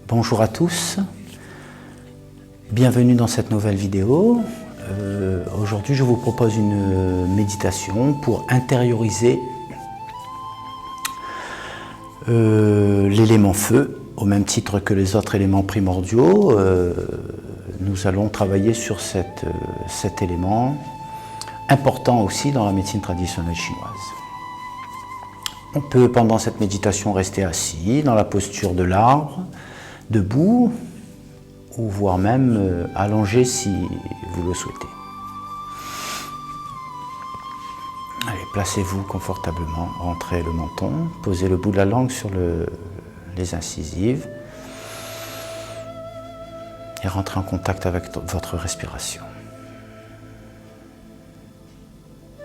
Bonjour à tous, bienvenue dans cette nouvelle vidéo. Aujourd'hui je vous propose une méditation pour intérioriser l'élément feu, au même titre que les autres éléments primordiaux. Nous allons travailler sur cet élément important aussi dans la médecine traditionnelle chinoise. On peut pendant cette méditation rester assis dans la posture de l'arbre, debout, ou voire même allongé si vous le souhaitez. Allez, placez-vous confortablement, rentrez le menton, posez le bout de la langue sur les incisives et rentrez en contact avec votre respiration.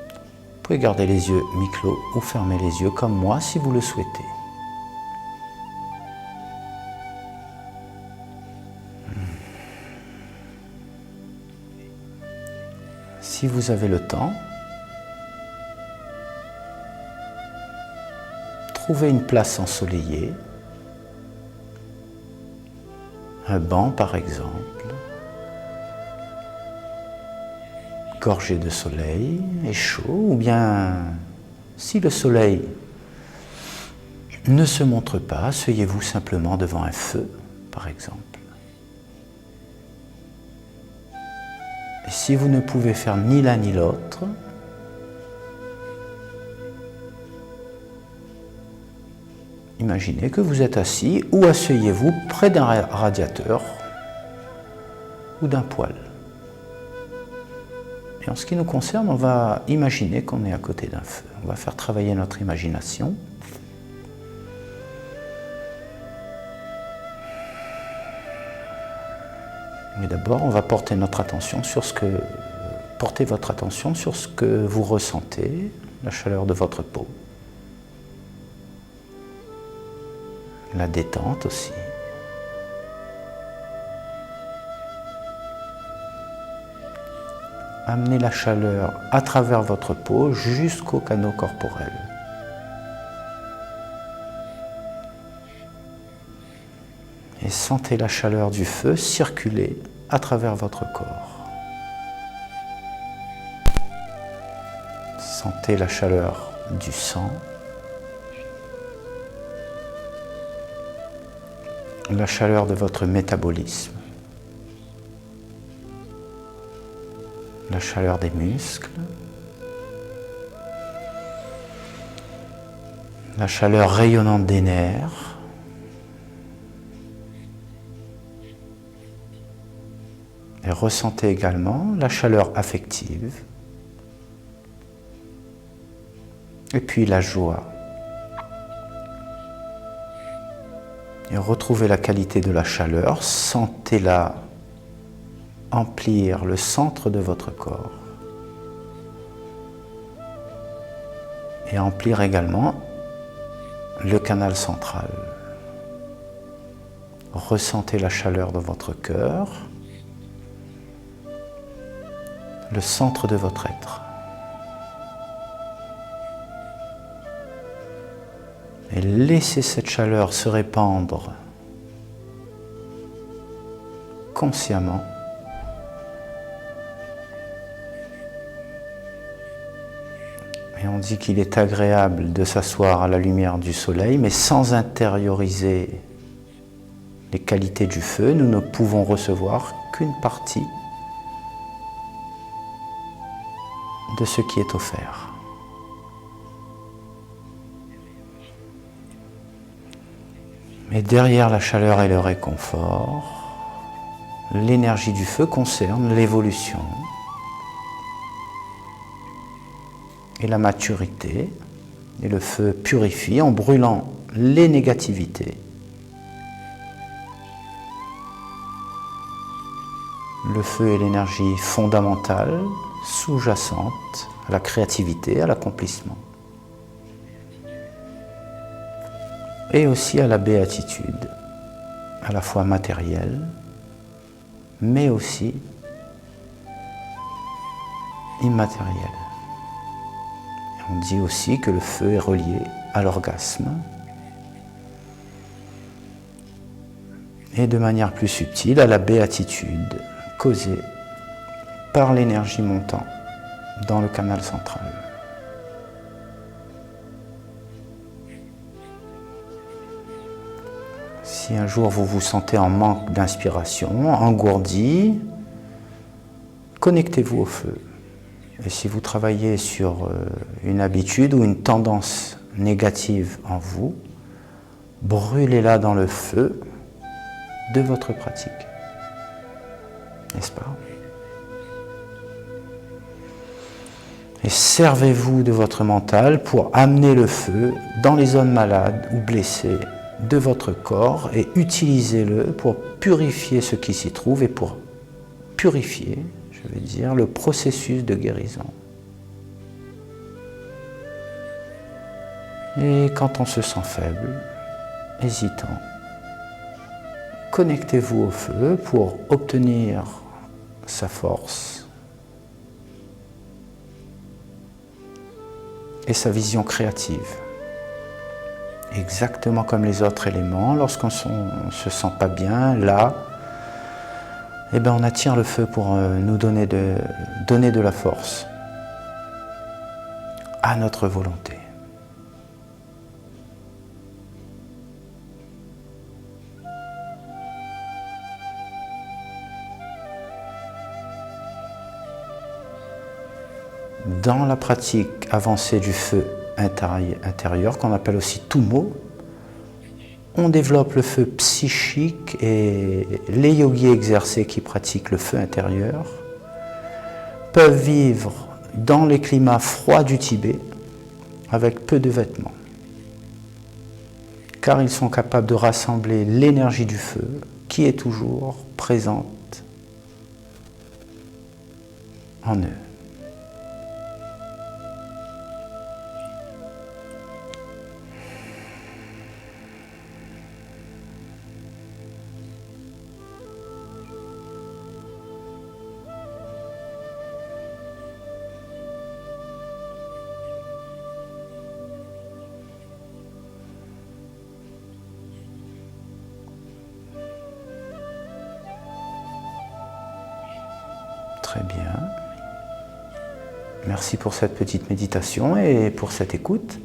Vous pouvez garder les yeux mi-clos ou fermer les yeux comme moi si vous le souhaitez. Si vous avez le temps, trouvez une place ensoleillée, un banc par exemple, gorgé de soleil et chaud, ou bien si le soleil ne se montre pas, asseyez-vous simplement devant un feu par exemple. Et si vous ne pouvez faire ni l'un ni l'autre, imaginez que vous êtes assis ou asseyez-vous près d'un radiateur ou d'un poêle. Et en ce qui nous concerne, on va imaginer qu'on est à côté d'un feu. On va faire travailler notre imagination. Mais d'abord, on va porter votre attention sur ce que vous ressentez, la chaleur de votre peau, la détente aussi. Amenez la chaleur à travers votre peau jusqu'au canaux corporel. Et sentez la chaleur du feu circuler à travers votre corps. Sentez la chaleur du sang, la chaleur de votre métabolisme, la chaleur des muscles, la chaleur rayonnante des nerfs, et ressentez également la chaleur affective et puis la joie. Et retrouvez la qualité de la chaleur, sentez-la emplir le centre de votre corps et emplir également le canal central. Ressentez la chaleur de votre cœur, le centre de votre être. Et laissez cette chaleur se répandre consciemment et on dit qu'il est agréable de s'asseoir à la lumière du soleil, mais sans intérioriser les qualités du feu, nous ne pouvons recevoir qu'une partie de ce qui est offert. Mais derrière la chaleur et le réconfort, l'énergie du feu concerne l'évolution et la maturité. Et le feu purifie en brûlant les négativités. Le feu est l'énergie fondamentale, sous-jacente à la créativité, à l'accomplissement. Et aussi à la béatitude, à la fois matérielle, mais aussi immatérielle. On dit aussi que le feu est relié à l'orgasme et de manière plus subtile à la béatitude causée par l'énergie montant dans le canal central. Si un jour vous vous sentez en manque d'inspiration, engourdi, connectez-vous au feu. Et si vous travaillez sur une habitude ou une tendance négative en vous, brûlez-la dans le feu de votre pratique. N'est-ce pas? Et servez-vous de votre mental pour amener le feu dans les zones malades ou blessées de votre corps et utilisez-le pour purifier ce qui s'y trouve et pour purifier, je veux dire, le processus de guérison. Et quand on se sent faible, hésitant, connectez-vous au feu pour obtenir sa force et sa vision créative. Exactement comme les autres éléments, lorsqu'on ne se sent pas bien, là, eh bien on attire le feu pour nous donner de la force à notre volonté. Dans la pratique avancée du feu intérieur, qu'on appelle aussi Tummo, on développe le feu psychique et les yogis exercés qui pratiquent le feu intérieur peuvent vivre dans les climats froids du Tibet avec peu de vêtements, car ils sont capables de rassembler l'énergie du feu qui est toujours présente en eux. Très bien. Merci pour cette petite méditation et pour cette écoute.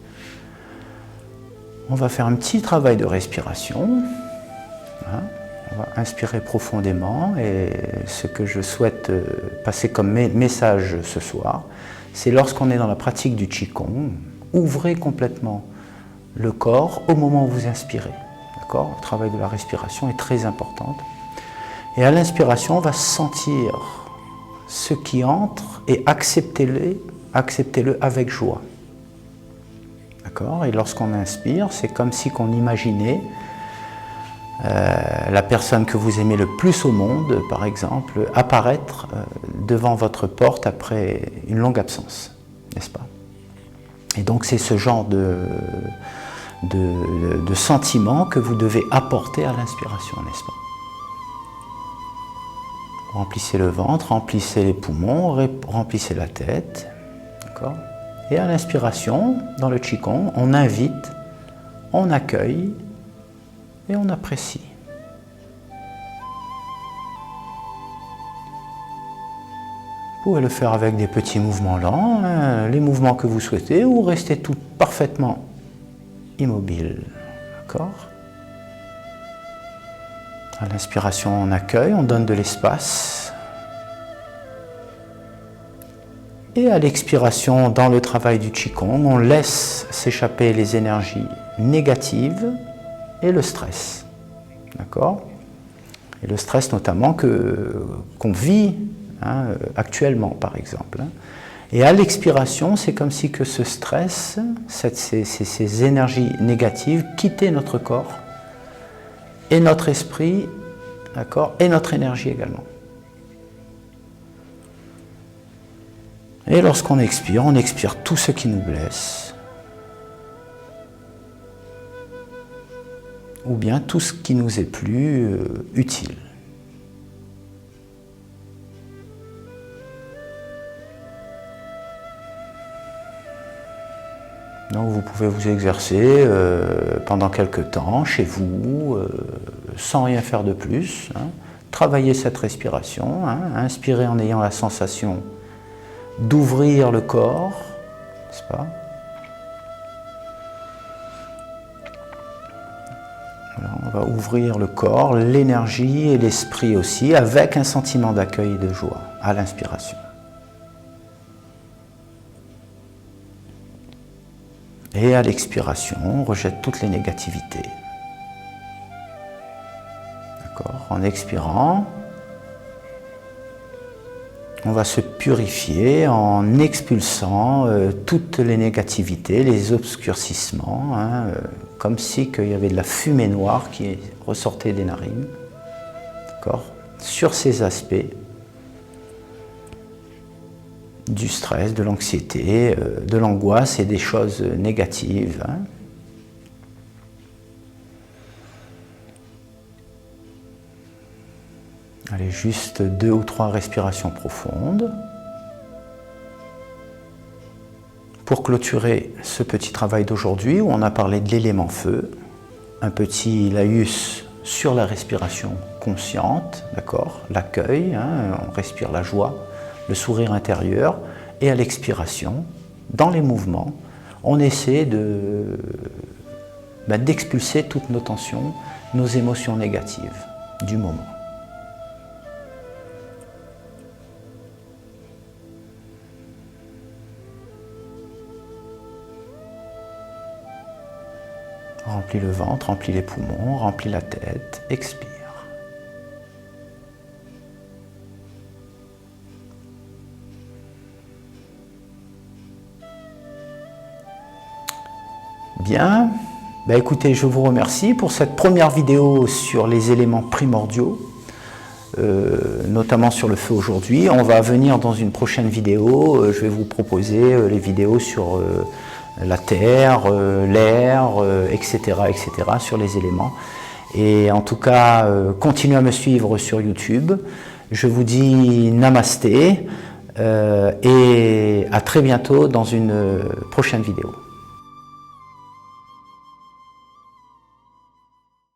On va faire un petit travail de respiration. On va inspirer profondément et ce que je souhaite passer comme message ce soir, c'est lorsqu'on est dans la pratique du Qigong, ouvrez complètement le corps au moment où vous inspirez. D'accord ? Le travail de la respiration est très important. Et à l'inspiration, on va sentir ce qui entre et acceptez-le avec joie. D'accord ? Et lorsqu'on inspire, c'est comme si on imaginait la personne que vous aimez le plus au monde, par exemple, apparaître devant votre porte après une longue absence, n'est-ce pas? Et donc c'est ce genre de sentiment que vous devez apporter à l'inspiration, n'est-ce pas? Remplissez le ventre, remplissez les poumons, remplissez la tête, d'accord? Et à l'inspiration, dans le Qigong, on invite, on accueille et on apprécie. Vous pouvez le faire avec des petits mouvements lents, les mouvements que vous souhaitez, ou rester tout parfaitement immobile, d'accord? À l'inspiration, on accueille, on donne de l'espace. Et à l'expiration, dans le travail du Qigong, on laisse s'échapper les énergies négatives et le stress. D'accord? Et le stress notamment qu'on vit actuellement, par exemple. Et à l'expiration, c'est comme si que ce stress, ces énergies négatives quittaient notre corps et notre esprit, d'accord, et notre énergie également. Et lorsqu'on expire, on expire tout ce qui nous blesse, ou bien tout ce qui nous est plus utile. Donc vous pouvez vous exercer pendant quelques temps chez vous, sans rien faire de plus. Hein. Travailler cette respiration, hein, inspirer en ayant la sensation d'ouvrir le corps, n'est-ce pas? Voilà, on va ouvrir le corps, l'énergie et l'esprit aussi, avec un sentiment d'accueil et de joie à l'inspiration. Et à l'expiration, on rejette toutes les négativités. D'accord? En expirant, on va se purifier en expulsant toutes les négativités, les obscurcissements, hein, comme si il y avait de la fumée noire qui ressortait des narines. D'accord? Sur ces aspects du stress, de l'anxiété, de l'angoisse et des choses négatives. Hein. Allez, juste 2 ou 3 respirations profondes. Pour clôturer ce petit travail d'aujourd'hui, où on a parlé de l'élément feu, un petit laïus sur la respiration consciente, d'accord, l'accueil, hein, on respire la joie, le sourire intérieur, et à l'expiration, dans les mouvements, on essaie d'expulser toutes nos tensions, nos émotions négatives du moment. Remplis le ventre, remplis les poumons, remplis la tête, expire. Bien, écoutez, je vous remercie pour cette première vidéo sur les éléments primordiaux, notamment sur le feu aujourd'hui. On va venir dans une prochaine vidéo, je vais vous proposer les vidéos sur la terre, l'air, etc., sur les éléments. Et en tout cas, continuez à me suivre sur YouTube. Je vous dis namasté et à très bientôt dans une prochaine vidéo.